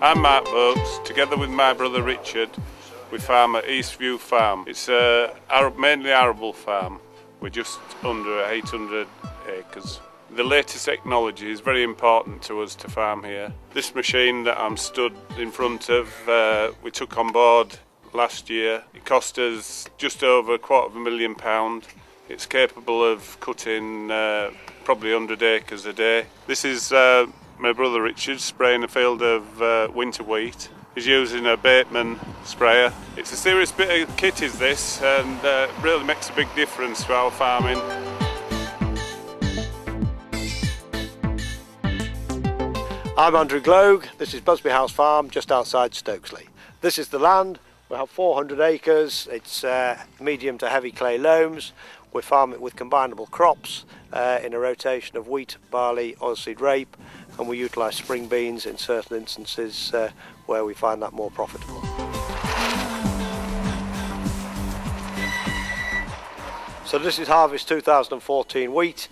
I'm Mark Oakes. Together with my brother Richard, we farm at Eastview Farm. It's a mainly arable farm. We're just under 800 acres. The latest technology is very important to us to farm here. This machine that I'm stood in front of, we took on board last year. It cost us just over £250,000. It's capable of cutting probably 100 acres a day. This is my brother Richard spraying a field of winter wheat. He's using a Bateman sprayer. It's a serious bit of kit is this, and really makes a big difference to our farming. I'm Andrew Gloag. This is Busby House Farm just outside Stokesley. This is the land. We have 400 acres. It's medium to heavy clay loams. We farm it with combinable crops in a rotation of wheat, barley, oilseed rape, and we utilise spring beans in certain instances where we find that more profitable. So this is harvest 2014 wheat.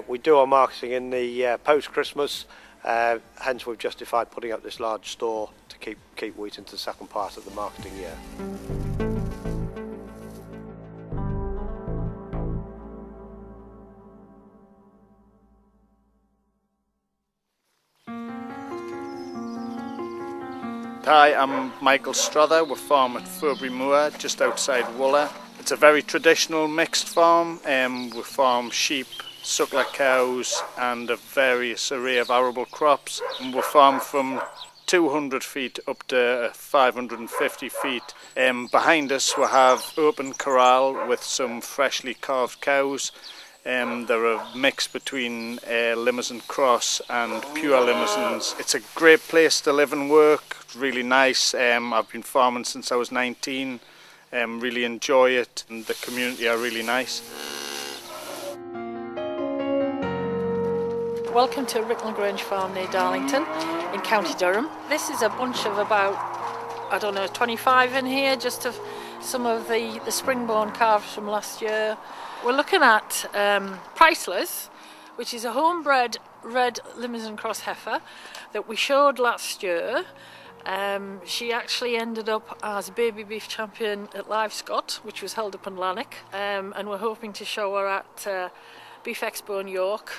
We do our marketing in the post-Christmas, hence we've justified putting up this large store to keep wheat into the second part of the marketing year. Hi, I'm Michael Strother. We farm at Furbury Moor, just outside Wooler. It's a very traditional mixed farm. We farm sheep, suckler cows and a various array of arable crops. And we farm from 200 feet up to 550 feet. Behind us we have open corral with some freshly calved cows. They're a mix between Limousin Cross and pure Limousins. It's a great place to live and work, really nice. I've been farming since I was 19, really enjoy it, and the community are really nice. Welcome to Ricknell Grange Farm near Darlington in County Durham. This is a bunch of about, 25 in here, just of some of the springborn calves from last year. We're looking at Priceless, which is a homebred red Limousin Cross heifer that we showed last year. She actually ended up as baby beef champion at Live Scott, which was held up in Lanark, and we're hoping to show her at Beef Expo in York,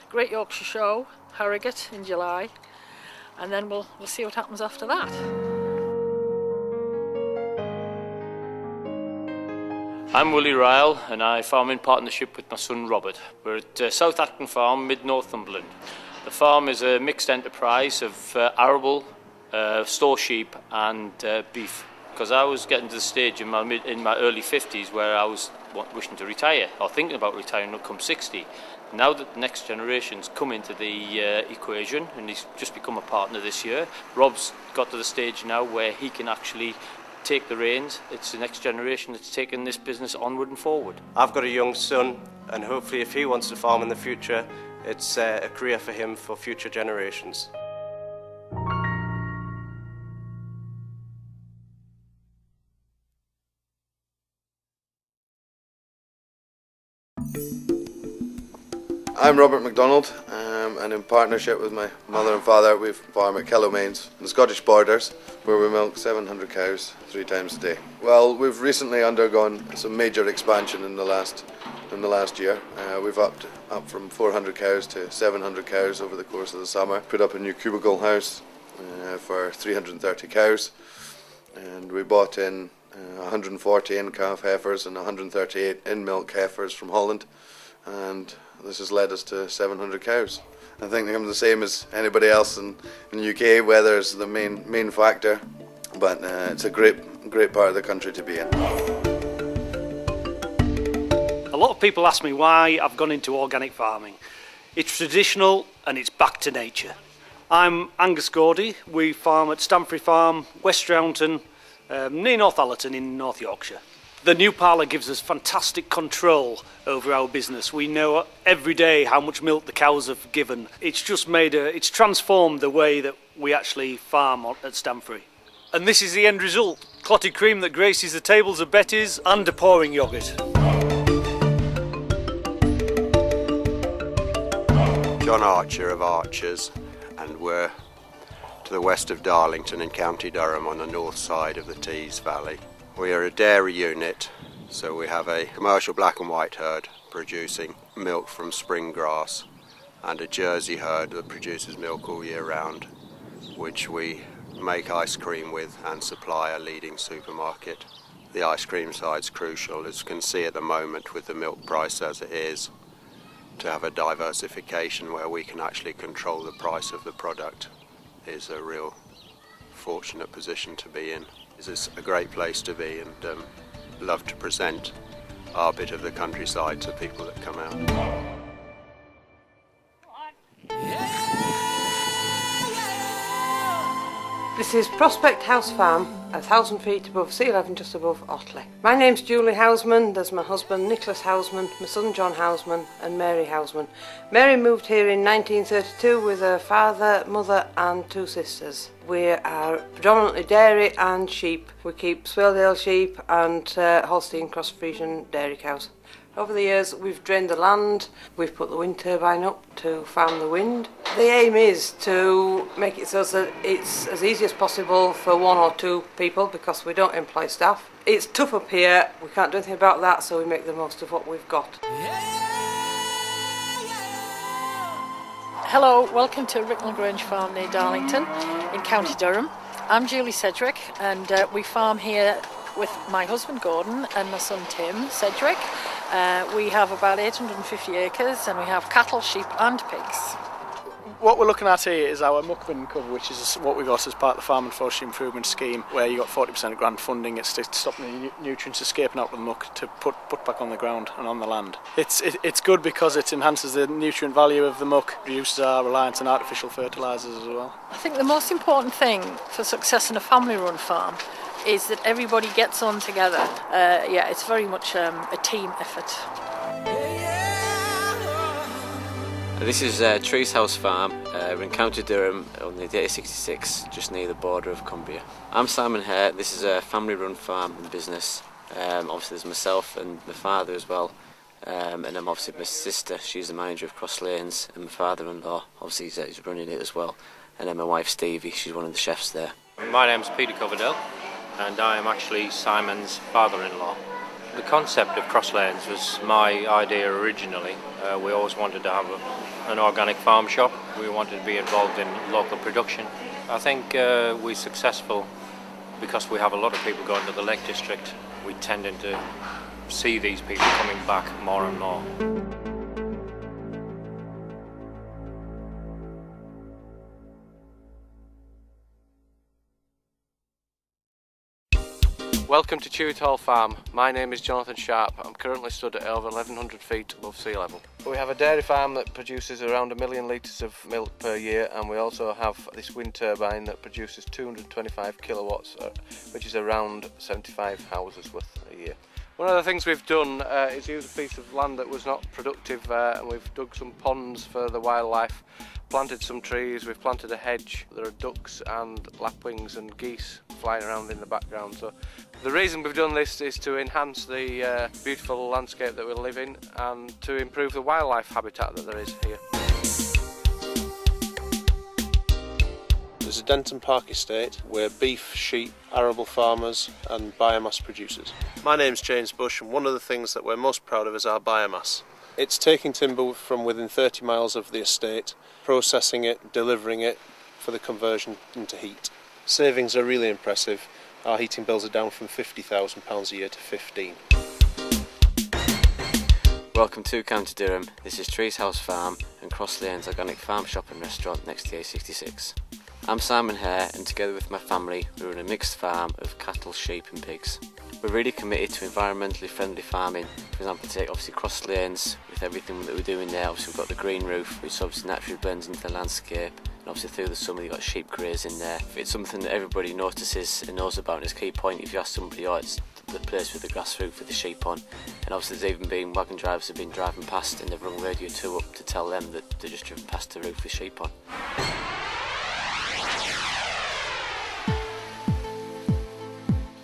Great Yorkshire Show, Harrogate in July, and then we'll see what happens after that. I'm Willie Ryle and I farm in partnership with my son Robert. We're at South Acton Farm, mid-Northumberland. The farm is a mixed enterprise of arable, store sheep and beef. Because I was getting to the stage in my early 50s where I was wishing to retire or thinking about retiring come 60. Now that the next generation's come into the equation and he's just become a partner this year, Rob's got to the stage now where he can actually take the reins. It's the next generation that's taking this business onward and forward. I've got a young son, and hopefully if he wants to farm in the future, it's a career for him for future generations. I'm Robert MacDonald, and in partnership with my mother and father we farm at Killomains on the Scottish borders, where we milk 700 cows 3 times a day. Well, we've recently undergone some major expansion in the last year. We've upped from 400 cows to 700 cows over the course of the summer. Put up a new cubicle house for 330 cows, and we bought in 140 in-calf heifers and 138 in-milk heifers from Holland, and this has led us to 700 cows. I think I'm the same as anybody else in the UK. Weather's the main factor, but it's a great part of the country to be in. A lot of people ask me why I've gone into organic farming. It's traditional and it's back to nature. I'm Angus Gordy. We farm at Stamford Farm, West Rounton, near Northallerton in North Yorkshire. The new parlour gives us fantastic control over our business. We know every day how much milk the cows have given. It's just it's transformed the way that we actually farm at Stamford. And this is the end result. Clotted cream that graces the tables of Betty's and a pouring yoghurt. John Archer of Archers, and we're to the west of Darlington in County Durham on the north side of the Tees Valley. We are a dairy unit, so we have a commercial black and white herd producing milk from spring grass and a Jersey herd that produces milk all year round, which we make ice cream with and supply a leading supermarket. The ice cream side's crucial, as you can see at the moment with the milk price as it is, to have a diversification where we can actually control the price of the product is a real fortunate position to be in. It's a great place to be, and love to present our bit of the countryside to people that come out. This is Prospect House Farm, 1,000 feet above sea level, just above Otley. My name's Julie Houseman, there's my husband Nicholas Houseman, my son John Houseman and Mary Houseman. Mary moved here in 1932 with her father, mother and 2 sisters. We are predominantly dairy and sheep. We keep Swaledale sheep and Holstein Cross Friesian dairy cows. Over the years we've drained the land, we've put the wind turbine up to farm the wind. The aim is to make it so that it's as easy as possible for 1 or 2 people because we don't employ staff. It's tough up here, we can't do anything about that, so we make the most of what we've got. Hello, welcome to Ricknell Grange Farm near Darlington in County Durham. I'm Julie Sedgwick and we farm here with my husband Gordon and my son Tim Sedgwick. We have about 850 acres and we have cattle, sheep and pigs. What we're looking at here is our muck bin cover, which is what we got as part of the Farm and Forestry Improvement Scheme, where you got 40% grant funding. It's to stop the nutrients escaping out of the muck to put back on the ground and on the land. It's good because it enhances the nutrient value of the muck, reduces our reliance on artificial fertilisers as well. I think the most important thing for success in a family-run farm is that everybody gets on together. It's very much a team effort. This is Trees House Farm. We're in County Durham on the A66, just near the border of Cumbria. I'm Simon Hare. This is a family-run farm and business. Obviously there's myself and my father as well. And I'm obviously my sister, she's the manager of Cross Lanes, and my father-in-law, obviously he's running it as well. And then my wife Stevie, she's one of the chefs there. My name's Peter Coverdale, and I am actually Simon's father-in-law. The concept of Cross Lanes was my idea originally. We always wanted to have an organic farm shop. We wanted to be involved in local production. I think we're successful because we have a lot of people going to the Lake District. We tending to see these people coming back more and more. Welcome to Chewett Hall Farm. My name is Jonathan Sharp. I'm currently stood at over 1,100 feet above sea level. We have a dairy farm that produces around 1 million litres of milk per year, and we also have this wind turbine that produces 225 kilowatts, which is around 75 houses worth a year. One of the things we've done is use a piece of land that was not productive, and we've dug some ponds for the wildlife, planted some trees, we've planted a hedge. There are ducks and lapwings and geese flying around in the background. So the reason we've done this is to enhance the beautiful landscape that we live in and to improve the wildlife habitat that there is here. There's a Denton Park estate. We're beef, sheep, arable farmers and biomass producers. My name's James Bush, and one of the things that we're most proud of is our biomass. It's taking timber from within 30 miles of the estate, processing it, delivering it for the conversion into heat. Savings are really impressive. Our heating bills are down from £50,000 a year to 15. Welcome to County Durham. This is Trees House Farm and Cross Lanes Organic Farm Shop and Restaurant next to the A66. I'm Simon Hare, and together with my family we run a mixed farm of cattle, sheep and pigs. We're really committed to environmentally friendly farming. For example, take obviously Cross Lanes with everything that we're doing there. Obviously we've got the green roof, which obviously naturally blends into the landscape, and obviously through the summer you've got sheep graze in there. It's something that everybody notices and knows about, and it's a key point if you ask somebody, oh, it's the place with the grass roof with the sheep on. And obviously there's even been wagon drivers have been driving past and they've rung Radio 2 up to tell them that they're just driven past the roof with sheep on.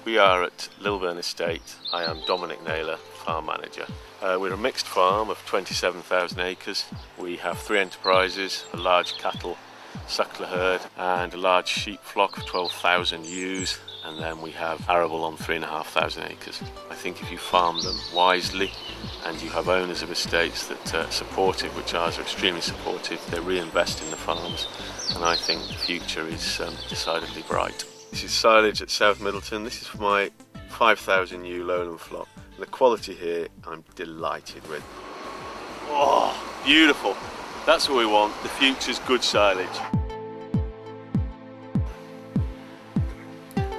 We are at Lilburn Estate. I am Dominic Naylor, farm manager. We're a mixed farm of 27,000 acres. We have 3 enterprises, a large cattle suckler herd and a large sheep flock of 12,000 ewes, and then we have arable on 3,500 acres. I think if you farm them wisely and you have owners of estates that are supportive, which ours are extremely supportive, they reinvest in the farms, and I think the future is decidedly bright. This is silage at South Middleton. This is for my 5,000 ewe lowland flock. The quality here I'm delighted with. Oh, beautiful. That's what we want. The future's good silage.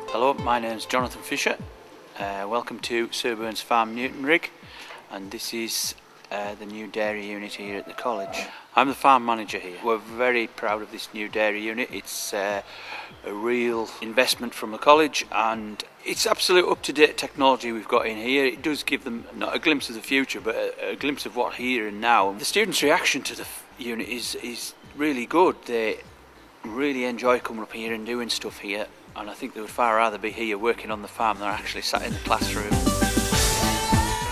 Hello, my name's Jonathan Fisher. Welcome to Sir Burns Farm Newtonrig, and this is the new dairy unit here at the college. I'm the farm manager here. We're very proud of this new dairy unit. It's a real investment from the college, and it's absolute up-to-date technology we've got in here. It does give them not a glimpse of the future, but a glimpse of what here and now. The students' reaction to the unit is really good. They really enjoy coming up here and doing stuff here, and I think they would far rather be here working on the farm than actually sat in the classroom.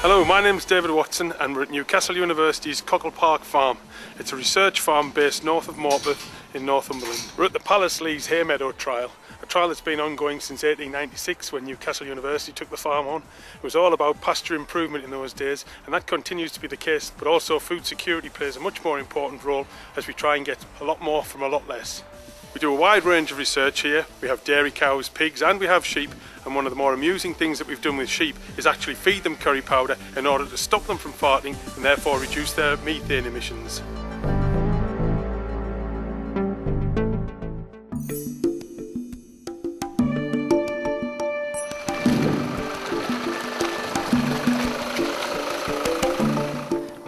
Hello, my name is David Watson and we're at Newcastle University's Cockle Park Farm. It's a research farm based north of Morpeth in Northumberland. We're at the Palace Lees Hay Meadow trial, a trial that's been ongoing since 1896 when Newcastle University took the farm on. It was all about pasture improvement in those days, and that continues to be the case, but also food security plays a much more important role as we try and get a lot more from a lot less. We do a wide range of research here. We have dairy cows, pigs, and we have sheep, and one of the more amusing things that we've done with sheep is actually feed them curry powder in order to stop them from farting and therefore reduce their methane emissions.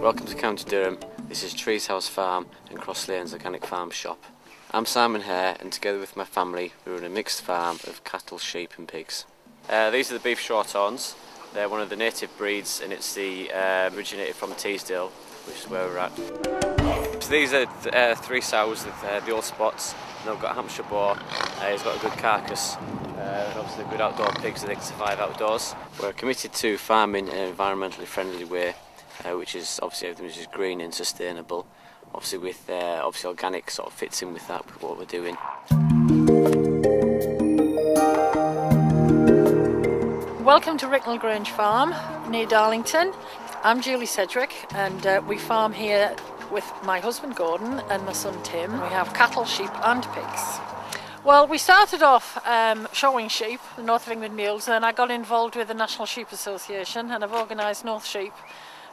Welcome to County Durham. This is Trees House Farm and Cross Lanes Organic Farm Shop. I'm Simon Hare, and together with my family we run a mixed farm of cattle, sheep and pigs. These are the beef shorthorns. They're one of the native breeds, and it's the originated from Teesdale, which is where we're at. So these are 3 sows with the old spots, and they've got a Hampshire boar. He's got a good carcass, and obviously good outdoor pigs that they can survive outdoors. We're committed to farming in an environmentally friendly way, which is obviously everything which is green and sustainable. Obviously with obviously organic sort of fits in with that, with what we're doing. Welcome to Ricknell Grange Farm near Darlington. I'm Julie Sedgwick, and we farm here with my husband Gordon and my son Tim. We have cattle, sheep and pigs. Well, we started off showing sheep, the North of England mules, and I got involved with the National Sheep Association, and I've organised North Sheep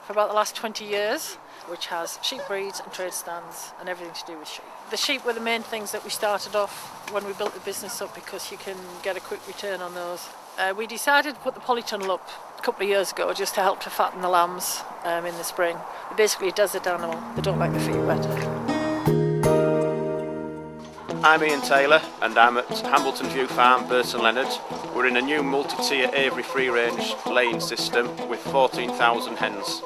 for about the last 20 years, which has sheep breeds and trade stands and everything to do with sheep. The sheep were the main things that we started off when we built the business up, because you can get a quick return on those. We decided to put the polytunnel up a couple of years ago just to help to fatten the lambs in the spring. They're basically a desert animal, they don't like the feet wet. I'm Ian Taylor and I'm at Hambleton View Farm, Burton Leonard. We're in a new multi-tier aviary free-range laying system with 14,000 hens.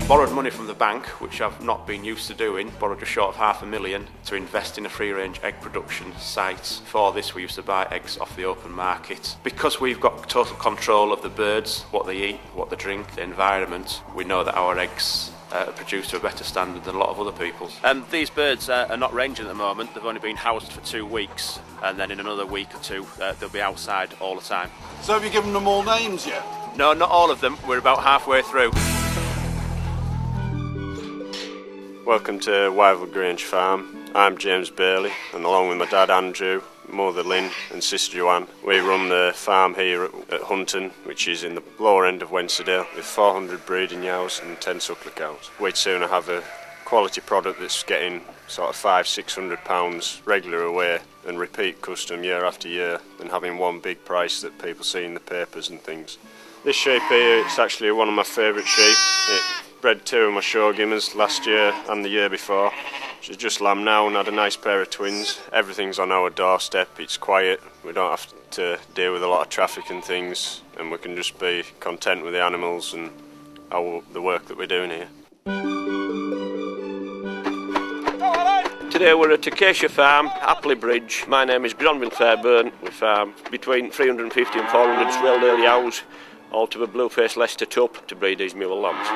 Borrowed money from the bank, which I've not been used to doing, borrowed just short of £500,000 to invest in a free-range egg production site. For this we used to buy eggs off the open market. Because we've got total control of the birds, what they eat, what they drink, the environment, we know that our eggs are produced to a better standard than a lot of other people's. These birds are not ranging at the moment. They've only been housed for 2 weeks, and then in another week or two they'll be outside all the time. So have you given them all names yet? No, not all of them. We're about halfway through. Welcome to Wyville Grange Farm. I'm James Bailey, and along with my dad Andrew, mother Lynn and sister Joanne, we run the farm here at Hunton, which is in the lower end of Wensleydale, with 400 breeding ewes and 10 suckler cows. We'd sooner have a quality product that's getting sort of £500–600 regular away and repeat custom year after year than having one big price that people see in the papers and things. This sheep here, it's actually one of my favourite sheep. It bred 2 of my show gimmers last year and the year before. She's just lamb now and had a nice pair of twins. Everything's on our doorstep, it's quiet, we don't have to deal with a lot of traffic and things, and we can just be content with the animals and the work that we're doing here. Today we're at Acacia Farm, Appley Bridge. My name is Gronville Fairburn. We farm between 350 and 400 Swelldale ewes, all to a blue-faced Leicester tup to breed these mule lambs.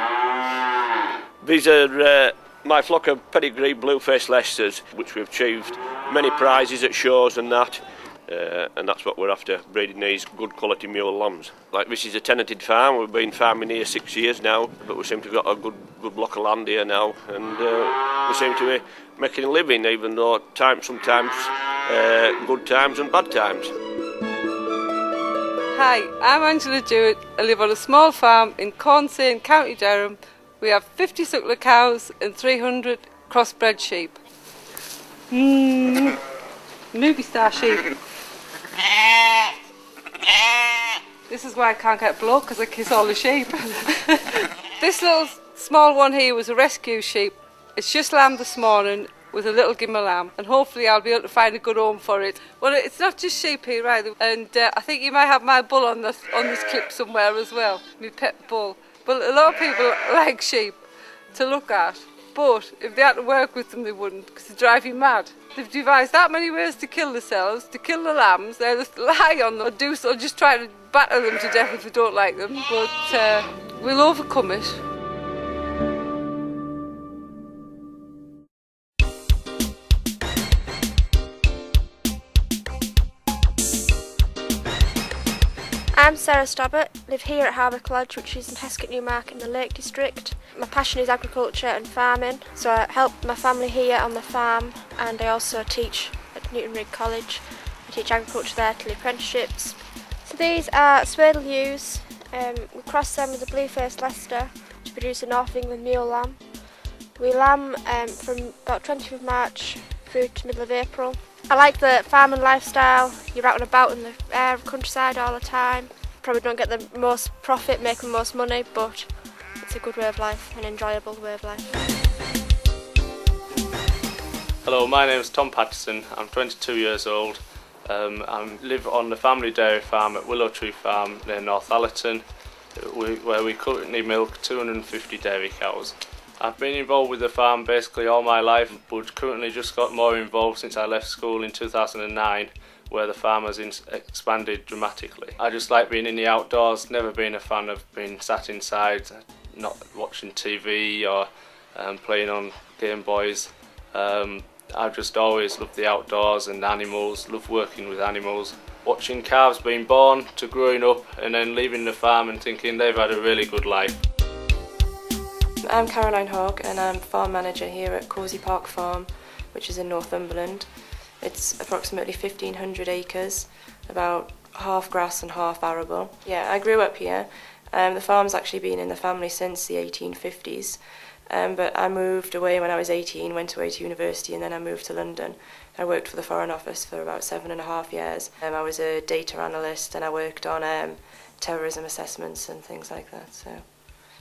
These are My flock of pedigree blue-faced Leicesters, which we've achieved many prizes at shows and that. And that's what we're after, breeding these good quality mule lambs. Like, this is a tenanted farm. We've been farming here 6 years now, but we seem to have got a good block of land here now, and we seem to be making a living, even though sometimes good times and bad times. Hi, I'm Angela Jewett. I live on a small farm in Cornsay in County Durham. We have 50 suckler cows and 300 crossbred sheep. Movie star sheep. This is why I can't get blood, because I kiss all the sheep. This little small one here was a rescue sheep. It's just lambed this morning with a little gimmer lamb, and hopefully I'll be able to find a good home for it. Well, it's not just sheep here either, and I think you might have my bull on this clip somewhere as well, my pet bull. But a lot of people like sheep to look at, but if they had to work with them they wouldn't, because they drive you mad. They've devised that many ways to kill themselves, to kill the lambs. They either lie on them or just try to batter them to death if they don't like them, but we'll overcome it. I'm Sarah Stobbart, live here at Harbour Lodge, which is in Heskett Newmarket in the Lake District. My passion is agriculture and farming, so I help my family here on the farm, and I also teach at Newtonrig College. I teach agriculture there till apprenticeships. So these are Swadle ewes. We cross them with a blue-faced Leicester to produce a North England mule lamb. We lamb from about 20th of March through to middle of April. I like the farming lifestyle. You're out and about in the countryside all the time. Probably don't get the most profit, make the most money, but it's a good way of life, an enjoyable way of life. Hello, my name is Tom Patterson. I'm 22 years old. I live on the family dairy farm at Willow Tree Farm near North Allerton, where we currently milk 250 dairy cows. I've been involved with the farm basically all my life, but currently just got more involved since I left school in 2009, where the farm has expanded dramatically. I just like being in the outdoors, never been a fan of being sat inside, not watching TV or playing on Game Boys. I've just always loved the outdoors and animals, love working with animals. Watching calves being born to growing up and then leaving the farm and thinking they've had a really good life. I'm Caroline Hogg and I'm farm manager here at Causey Park Farm, which is in Northumberland. It's approximately 1,500 acres, about half grass and half arable. Yeah, I grew up here. The farm's actually been in the family since the 1850s, but I moved away when I was 18, went away to university, and then I moved to London. I worked for the Foreign Office for about 7.5 years. I was a data analyst and I worked on terrorism assessments and things like that. So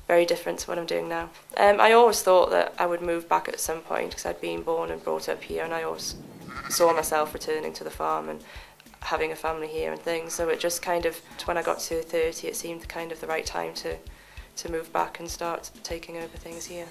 very different to what I'm doing now. I always thought that I would move back at some point because I'd been born and brought up here, and I always saw myself returning to the farm and having a family here and things. So it just kind of, when I got to 30, it seemed kind of the right time to move back and start taking over things here.